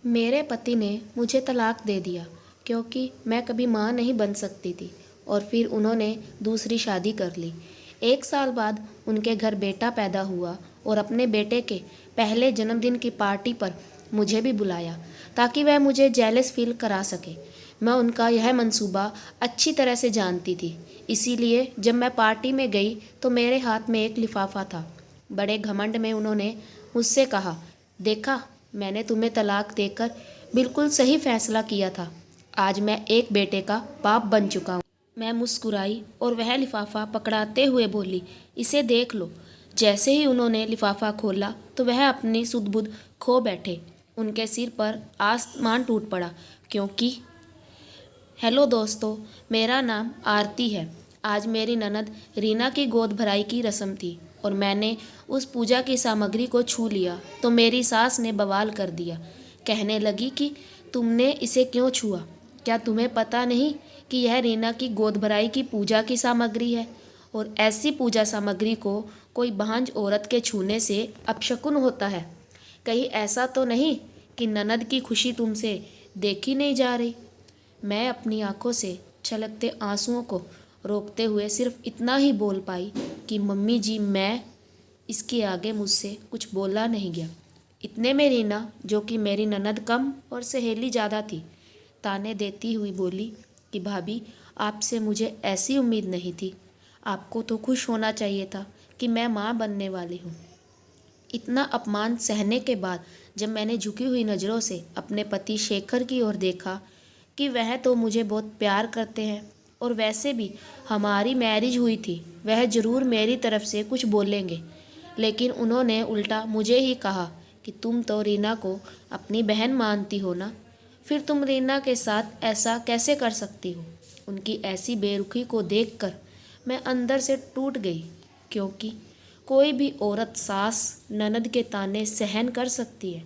मेरे पति ने मुझे तलाक दे दिया क्योंकि मैं कभी माँ नहीं बन सकती थी और फिर उन्होंने दूसरी शादी कर ली। 1 साल बाद उनके घर बेटा पैदा हुआ और अपने बेटे के पहले जन्मदिन की पार्टी पर मुझे भी बुलाया ताकि वह मुझे जेलस फील करा सके। मैं उनका यह मंसूबा अच्छी तरह से जानती थी, इसीलिए जब मैं पार्टी में गई तो मेरे हाथ में एक लिफाफा था। बड़े घमंड में उन्होंने मुझसे कहा, देखा, मैंने तुम्हें तलाक देकर बिल्कुल सही फैसला किया था। आज मैं एक बेटे का बाप बन चुका हूँ। मैं मुस्कुराई और वह लिफाफा पकड़ाते हुए बोली, इसे देख लो। जैसे ही उन्होंने लिफाफा खोला तो वह अपनी सुध-बुध खो बैठे। उनके सिर पर आसमान टूट पड़ा क्योंकि हेलो दोस्तों, मेरा नाम आरती है। आज मेरी ननद रीना की गोद भराई की रस्म थी और मैंने उस पूजा की सामग्री को छू लिया तो मेरी सास ने बवाल कर दिया। कहने लगी कि तुमने इसे क्यों छुआ? क्या तुम्हें पता नहीं कि यह रीना की गोद भराई की पूजा की सामग्री है? और ऐसी पूजा सामग्री को कोई बांझ औरत के छूने से अपशकुन होता है। कहीं ऐसा तो नहीं कि ननद की खुशी तुमसे देखी नहीं जा रही? मैं अपनी आंखों से छलकते आंसुओं को रोकते हुए सिर्फ इतना ही बोल पाई कि मम्मी जी, मैं इसके आगे मुझसे कुछ बोला नहीं गया। इतने में रीना, जो कि मेरी ननद कम और सहेली ज़्यादा थी, ताने देती हुई बोली कि भाभी, आपसे मुझे ऐसी उम्मीद नहीं थी। आपको तो खुश होना चाहिए था कि मैं माँ बनने वाली हूँ। इतना अपमान सहने के बाद जब मैंने झुकी हुई नज़रों से अपने पति शेखर की ओर देखा कि वह तो मुझे बहुत प्यार करते हैं और वैसे भी हमारी मैरिज हुई थी, वह ज़रूर मेरी तरफ से कुछ बोलेंगे, लेकिन उन्होंने उल्टा मुझे ही कहा कि तुम तो रीना को अपनी बहन मानती हो ना, फिर तुम रीना के साथ ऐसा कैसे कर सकती हो? उनकी ऐसी बेरुखी को देखकर मैं अंदर से टूट गई, क्योंकि कोई भी औरत सास ननद के ताने सहन कर सकती है,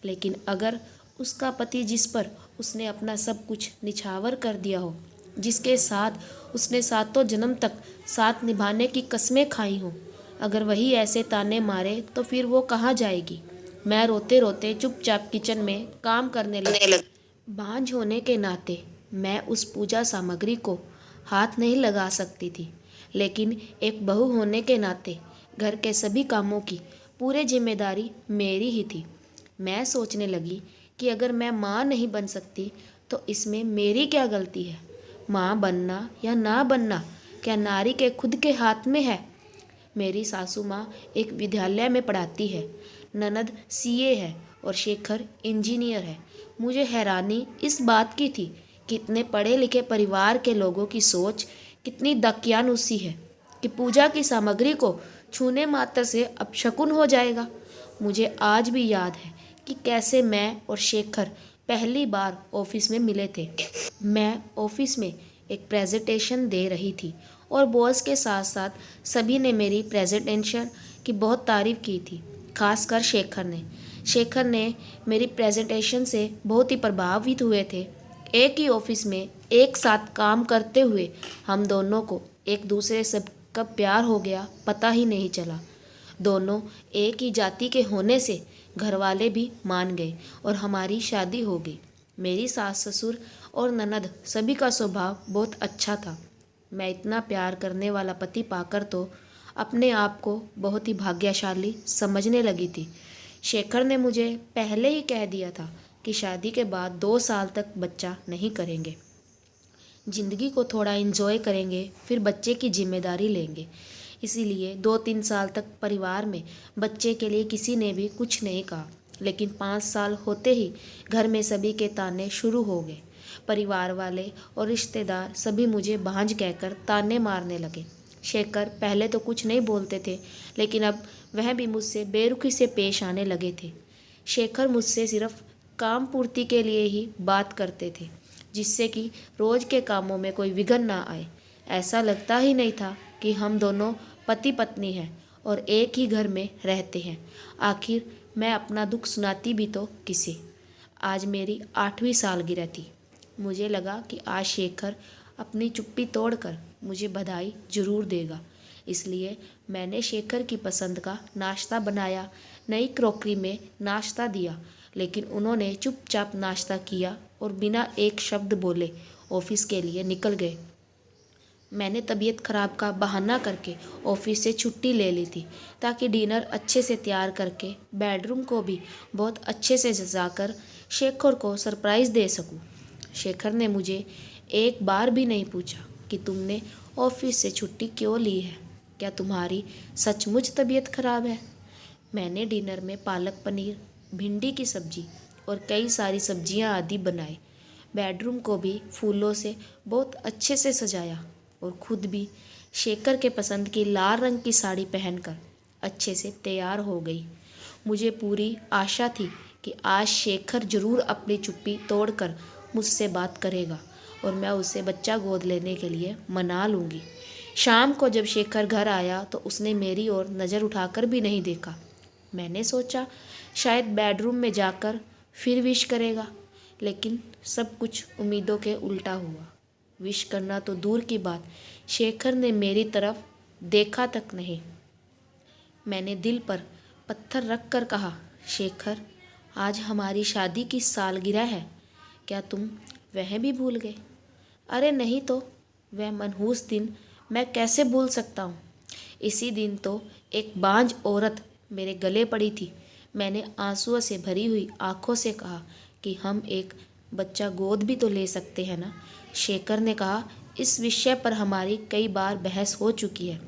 लेकिन अगर उसका पति, जिस पर उसने अपना सब कुछ निछावर कर दिया हो, जिसके साथ उसने सातों जन्म तक साथ निभाने की कस्में खाई हों, अगर वही ऐसे ताने मारे तो फिर वो कहाँ जाएगी? मैं रोते रोते चुपचाप किचन में काम करने लगी। बांझ होने के नाते मैं उस पूजा सामग्री को हाथ नहीं लगा सकती थी, लेकिन एक बहू होने के नाते घर के सभी कामों की पूरी जिम्मेदारी मेरी ही थी। मैं सोचने लगी कि अगर मैं माँ नहीं बन सकती तो इसमें मेरी क्या गलती है? माँ बनना या ना बनना क्या नारी के खुद के हाथ में है? मेरी सासू माँ एक विद्यालय में पढ़ाती है, ननद सीए है और शेखर इंजीनियर है। मुझे हैरानी इस बात की थी कि इतने पढ़े लिखे परिवार के लोगों की सोच कितनी दकियानुसी है कि पूजा की सामग्री को छूने मात्र से अपशकुन हो जाएगा। मुझे आज भी याद है कि कैसे मैं और शेखर पहली बार ऑफिस में मिले थे। मैं ऑफिस में एक प्रेजेंटेशन दे रही थी और बॉस के साथ साथ सभी ने मेरी प्रेजेंटेशन की बहुत तारीफ़ की थी, खासकर शेखर ने मेरी प्रेजेंटेशन से बहुत ही प्रभावित हुए थे। एक ही ऑफिस में एक साथ काम करते हुए हम दोनों को एक दूसरे से कब प्यार हो गया पता ही नहीं चला। दोनों एक ही जाति के होने से घरवाले भी मान गए और हमारी शादी हो गई। मेरी सास ससुर और ननद सभी का स्वभाव बहुत अच्छा था। मैं इतना प्यार करने वाला पति पाकर तो अपने आप को बहुत ही भाग्यशाली समझने लगी थी। शेखर ने मुझे पहले ही कह दिया था कि शादी के बाद 2 साल तक बच्चा नहीं करेंगे, ज़िंदगी को थोड़ा एंजॉय करेंगे, फिर बच्चे की जिम्मेदारी लेंगे। इसीलिए 2-3 साल तक परिवार में बच्चे के लिए किसी ने भी कुछ नहीं कहा, लेकिन 5 साल होते ही घर में सभी के ताने शुरू हो गए। परिवार वाले और रिश्तेदार सभी मुझे भांज कहकर ताने मारने लगे। शेखर पहले तो कुछ नहीं बोलते थे, लेकिन अब वह भी मुझसे बेरुखी से पेश आने लगे थे। शेखर मुझसे सिर्फ काम पूर्ति के लिए ही बात करते थे, जिससे कि रोज के कामों में कोई विघ्न ना आए। ऐसा लगता ही नहीं था कि हम दोनों पति पत्नी हैं और एक ही घर में रहते हैं। आखिर मैं अपना दुख सुनाती भी तो किसे? आज मेरी 8वीं सालगिरह थी। मुझे लगा कि आज शेखर अपनी चुप्पी तोड़कर मुझे बधाई जरूर देगा, इसलिए मैंने शेखर की पसंद का नाश्ता बनाया, नई क्रॉकरी में नाश्ता दिया। लेकिन उन्होंने चुपचाप नाश्ता किया और बिना एक शब्द बोले ऑफिस के लिए निकल गए। मैंने तबीयत ख़राब का बहाना करके ऑफिस से छुट्टी ले ली थी ताकि डिनर अच्छे से तैयार करके बेडरूम को भी बहुत अच्छे से सजाकर शेखर को सरप्राइज़ दे सकूं। शेखर ने मुझे एक बार भी नहीं पूछा कि तुमने ऑफिस से छुट्टी क्यों ली है, क्या तुम्हारी सचमुच तबीयत ख़राब है। मैंने डिनर में पालक पनीर, भिंडी की सब्जी और कई सारी सब्जियां आदि बनाए। बेडरूम को भी फूलों से बहुत अच्छे से सजाया और खुद भी शेखर के पसंद की लाल रंग की साड़ी पहनकर अच्छे से तैयार हो गई। मुझे पूरी आशा थी कि आज शेखर ज़रूर अपनी चुप्पी तोड़कर मुझसे बात करेगा और मैं उसे बच्चा गोद लेने के लिए मना लूँगी। शाम को जब शेखर घर आया तो उसने मेरी ओर नज़र उठाकर भी नहीं देखा। मैंने सोचा शायद बेडरूम में जाकर फिर विश करेगा, लेकिन सब कुछ उम्मीदों के उल्टा हुआ। विश करना तो दूर की बात, शेखर ने मेरी तरफ देखा तक नहीं। मैंने दिल पर पत्थर रख कर कहा, शेखर, आज हमारी शादी की सालगिरह है, क्या तुम वह भी भूल गए? अरे नहीं तो, वह मनहूस दिन मैं कैसे भूल सकता हूँ। इसी दिन तो एक बांझ औरत मेरे गले पड़ी थी। मैंने आंसुओं से भरी हुई आंखों से कहा कि हम एक बच्चा गोद भी तो ले सकते हैं ना। शेखर ने कहा, इस विषय पर हमारी कई बार बहस हो चुकी है।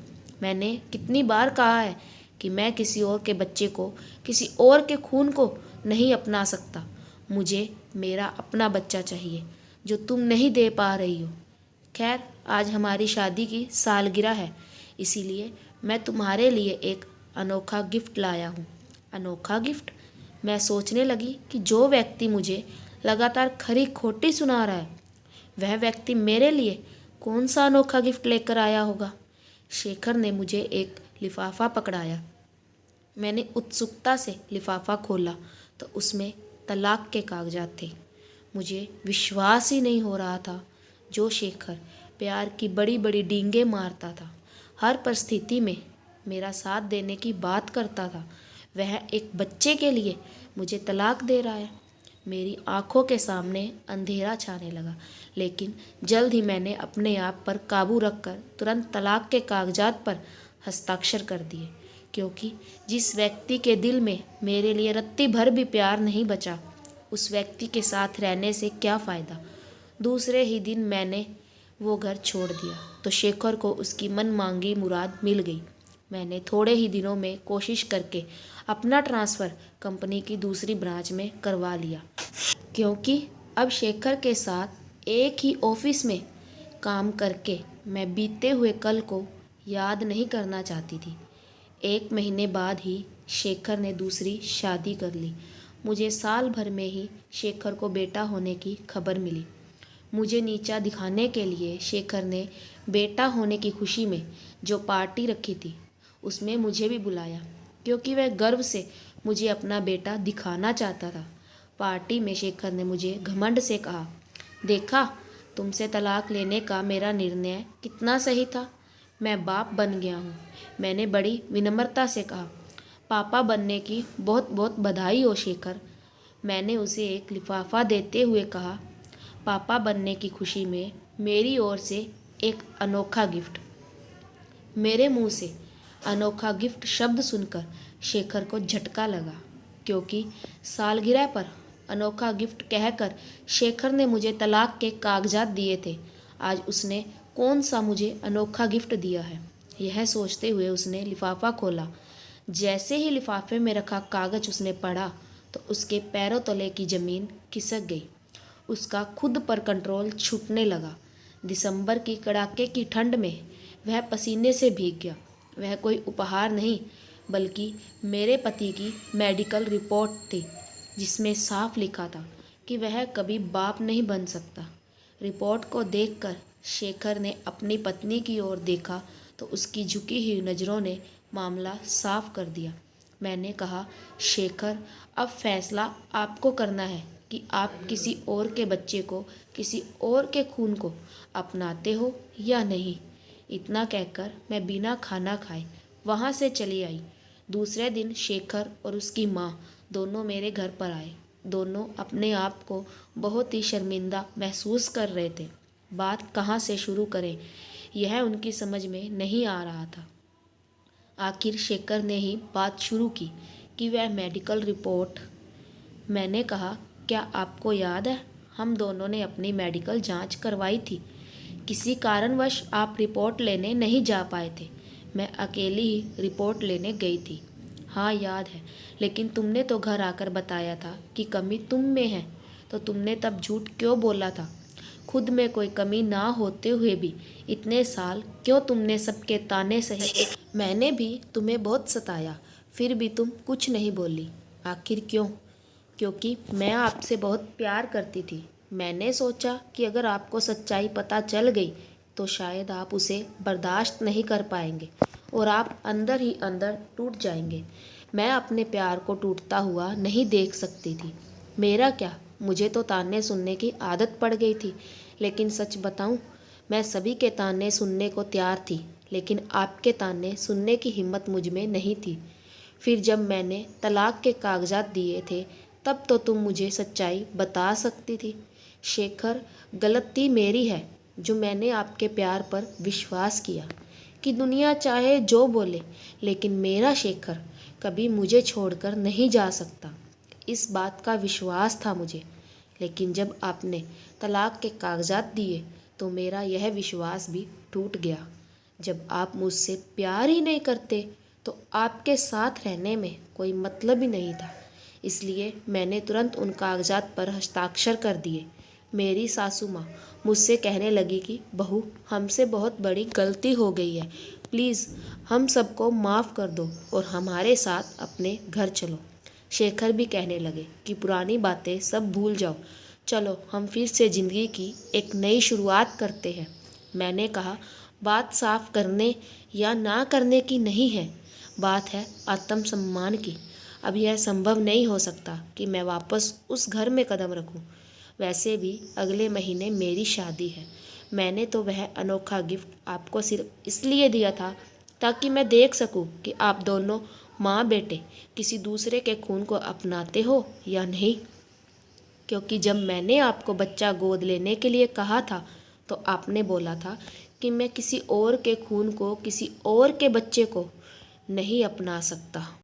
मैंने कितनी बार कहा है कि मैं किसी और के बच्चे को, किसी और के खून को नहीं अपना सकता। मुझे मेरा अपना बच्चा चाहिए जो तुम नहीं दे पा रही हो। खैर, आज हमारी शादी की सालगिरह है, इसीलिए मैं तुम्हारे लिए एक अनोखा गिफ्ट लाया हूँ। अनोखा गिफ्ट? मैं सोचने लगी कि जो व्यक्ति मुझे लगातार खरी खोटी सुना रहा है, वह व्यक्ति मेरे लिए कौन सा अनोखा गिफ्ट लेकर आया होगा। शेखर ने मुझे एक लिफाफा पकड़ाया। मैंने उत्सुकता से लिफाफा खोला तो उसमें तलाक के कागजात थे। मुझे विश्वास ही नहीं हो रहा था। जो शेखर प्यार की बड़ी बड़ी डींगे मारता था, हर परिस्थिति में मेरा साथ देने की बात करता था, वह एक बच्चे के लिए मुझे तलाक दे रहा है। मेरी आंखों के सामने अंधेरा छाने लगा, लेकिन जल्द ही मैंने अपने आप पर काबू रखकर तुरंत तलाक के कागजात पर हस्ताक्षर कर दिए, क्योंकि जिस व्यक्ति के दिल में मेरे लिए रत्ती भर भी प्यार नहीं बचा, उस व्यक्ति के साथ रहने से क्या फ़ायदा। दूसरे ही दिन मैंने वो घर छोड़ दिया तो शेखर को उसकी मन मांगी मुराद मिल गई। मैंने थोड़े ही दिनों में कोशिश करके अपना ट्रांसफ़र कंपनी की दूसरी ब्रांच में करवा लिया, क्योंकि अब शेखर के साथ एक ही ऑफिस में काम करके मैं बीते हुए कल को याद नहीं करना चाहती थी। 1 महीने बाद ही शेखर ने दूसरी शादी कर ली। मुझे साल भर में ही शेखर को बेटा होने की खबर मिली। मुझे नीचा दिखाने के लिए शेखर ने बेटा होने की खुशी में जो पार्टी रखी थी, उसमें मुझे भी बुलाया, क्योंकि वह गर्व से मुझे अपना बेटा दिखाना चाहता था। पार्टी में शेखर ने मुझे घमंड से कहा, देखा, तुमसे तलाक लेने का मेरा निर्णय कितना सही था। मैं बाप बन गया हूँ। मैंने बड़ी विनम्रता से कहा, पापा बनने की बहुत बहुत बधाई हो शेखर। मैंने उसे एक लिफाफा देते हुए कहा, पापा बनने की खुशी में मेरी ओर से एक अनोखा गिफ्ट। मेरे मुंह से अनोखा गिफ्ट शब्द सुनकर शेखर को झटका लगा, क्योंकि सालगिरह पर अनोखा गिफ्ट कहकर शेखर ने मुझे तलाक के कागजात दिए थे। आज उसने कौन सा मुझे अनोखा गिफ्ट दिया है, यह सोचते हुए उसने लिफाफा खोला। जैसे ही लिफाफे में रखा कागज उसने पढ़ा तो उसके पैरों तले की ज़मीन खिसक गई। उसका खुद पर कंट्रोल छूटने लगा। दिसंबर की कड़ाके की ठंड में वह पसीने से भीग गया। वह कोई उपहार नहीं, बल्कि मेरे पति की मेडिकल रिपोर्ट थी, जिसमें साफ लिखा था कि वह कभी बाप नहीं बन सकता। रिपोर्ट को देखकर शेखर ने अपनी पत्नी की ओर देखा तो उसकी झुकी हुई नज़रों ने मामला साफ कर दिया। मैंने कहा, शेखर, अब फैसला आपको करना है कि आप किसी और के बच्चे को, किसी और के खून को अपनाते हो या नहीं। इतना कहकर मैं बिना खाना खाए वहाँ से चली आई। दूसरे दिन शेखर और उसकी माँ दोनों मेरे घर पर आए। दोनों अपने आप को बहुत ही शर्मिंदा महसूस कर रहे थे। बात कहाँ से शुरू करें, यह उनकी समझ में नहीं आ रहा था। आखिर शेखर ने ही बात शुरू की कि वह मेडिकल रिपोर्ट। मैंने कहा, क्या आपको याद है, हम दोनों ने अपनी मेडिकल जांच करवाई थी। किसी कारणवश आप रिपोर्ट लेने नहीं जा पाए थे। मैं अकेली ही रिपोर्ट लेने गई थी। हाँ याद है, लेकिन तुमने तो घर आकर बताया था कि कमी तुम में है, तो तुमने तब झूठ क्यों बोला था। खुद में कोई कमी ना होते हुए भी इतने साल क्यों तुमने सबके ताने सहे। मैंने भी तुम्हें बहुत सताया, फिर भी तुम कुछ नहीं बोली। आखिर क्यों? क्योंकि मैं आपसे बहुत प्यार करती थी। मैंने सोचा कि अगर आपको सच्चाई पता चल गई तो शायद आप उसे बर्दाश्त नहीं कर पाएंगे और आप अंदर ही अंदर टूट जाएंगे। मैं अपने प्यार को टूटता हुआ नहीं देख सकती थी। मेरा क्या, मुझे तो ताने सुनने की आदत पड़ गई थी। लेकिन सच बताऊं, मैं सभी के ताने सुनने को तैयार थी, लेकिन आपके ताने सुनने की हिम्मत मुझ में नहीं थी। फिर जब मैंने तलाक के कागजात दिए थे, तब तो तुम मुझे सच्चाई बता सकती थी। शेखर, गलती मेरी है जो मैंने आपके प्यार पर विश्वास किया कि दुनिया चाहे जो बोले, लेकिन मेरा शेखर कभी मुझे छोड़कर नहीं जा सकता। इस बात का विश्वास था मुझे। लेकिन जब आपने तलाक के कागजात दिए तो मेरा यह विश्वास भी टूट गया। जब आप मुझसे प्यार ही नहीं करते तो आपके साथ रहने में कोई मतलब ही नहीं था। इसलिए मैंने तुरंत उन कागजात पर हस्ताक्षर कर दिए। मेरी सासू माँ मुझसे कहने लगी कि बहू, हमसे बहुत बड़ी गलती हो गई है, प्लीज़ हम सबको माफ़ कर दो और हमारे साथ अपने घर चलो। शेखर भी कहने लगे कि पुरानी बातें सब भूल जाओ, चलो हम फिर से ज़िंदगी की एक नई शुरुआत करते हैं। मैंने कहा, बात साफ करने या ना करने की नहीं है, बात है आत्मसम्मान की। अब यह संभव नहीं हो सकता कि मैं वापस उस घर में कदम रखूं। वैसे भी अगले महीने मेरी शादी है। मैंने तो वह अनोखा गिफ्ट आपको सिर्फ इसलिए दिया था ताकि मैं देख सकूं कि आप दोनों माँ बेटे किसी दूसरे के खून को अपनाते हो या नहीं। क्योंकि जब मैंने आपको बच्चा गोद लेने के लिए कहा था तो आपने बोला था कि मैं किसी और के खून को, किसी और के बच्चे को नहीं अपना सकता।